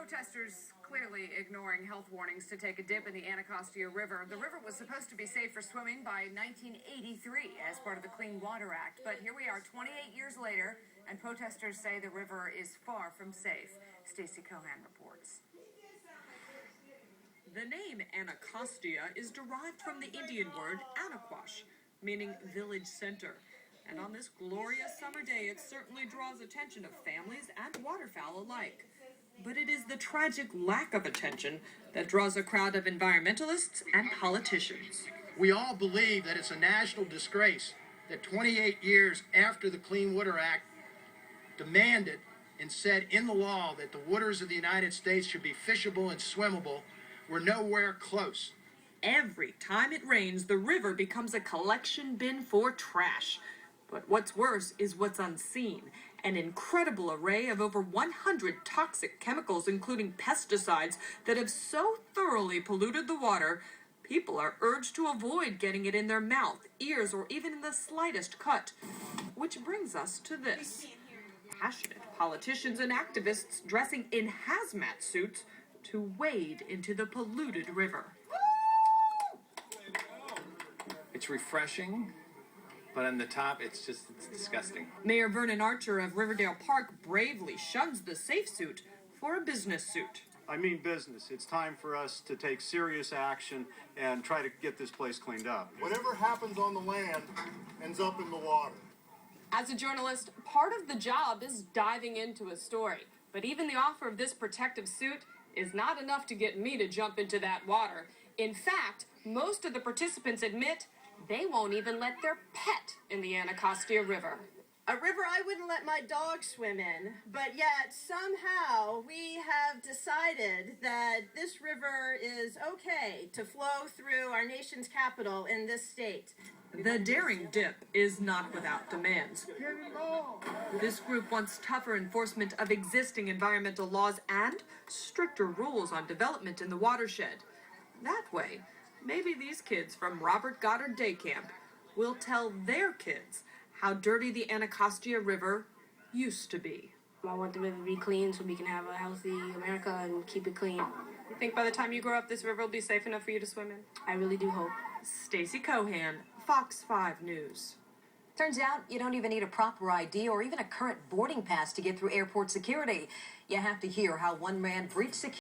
Protesters clearly ignoring health warnings to take a dip in the Anacostia River. The river was supposed to be safe for swimming by 1983 as part of the Clean Water Act. But here we are 28 years later, and protesters say the river is far from safe. Stacey Cohan reports. The name Anacostia is derived from the Indian word Anaquash, meaning village center. And on this glorious summer day, it certainly draws attention of families and waterfowl alike. But it is the tragic lack of attention that draws a crowd of environmentalists and politicians. We all believe that it's a national disgrace that 28 years after the Clean Water Act demanded and said in the law that the waters of the United States should be fishable and swimmable, we're nowhere close. Every time it rains, the river becomes a collection bin for trash. But what's worse is what's unseen. An incredible array of over 100 toxic chemicals, including pesticides, that have so thoroughly polluted the water, people are urged to avoid getting it in their mouth, ears, or even in the slightest cut. Which brings us to this. Passionate politicians and activists dressing in hazmat suits to wade into the polluted river. It's refreshing, but on the top, it's disgusting. Mayor Vernon Archer of Riverdale Park bravely shuns the safe suit for a business suit. I mean business. It's time for us to take serious action and try to get this place cleaned up. Whatever happens on the land ends up in the water. As a journalist, part of the job is diving into a story. But even the offer of this protective suit is not enough to get me to jump into that water. In fact, most of the participants admit they won't even let their pet in the Anacostia River. A river I wouldn't let my dog swim in, but yet somehow we have decided that this river is okay to flow through our nation's capital in this state. The daring dip is not without demands. This group wants tougher enforcement of existing environmental laws and stricter rules on development in the watershed. That way, maybe these kids from Goddard Daycamp will tell their kids how dirty the Anacostia River used to be. I want the river to be clean so we can have a healthy America and keep it clean. You think by the time you grow up, this river will be safe enough for you to swim in? I really do hope. Stacey Cohan, Fox 5 News. Turns out you don't even need a proper ID or even a current boarding pass to get through airport security. You have to hear how one man breached security.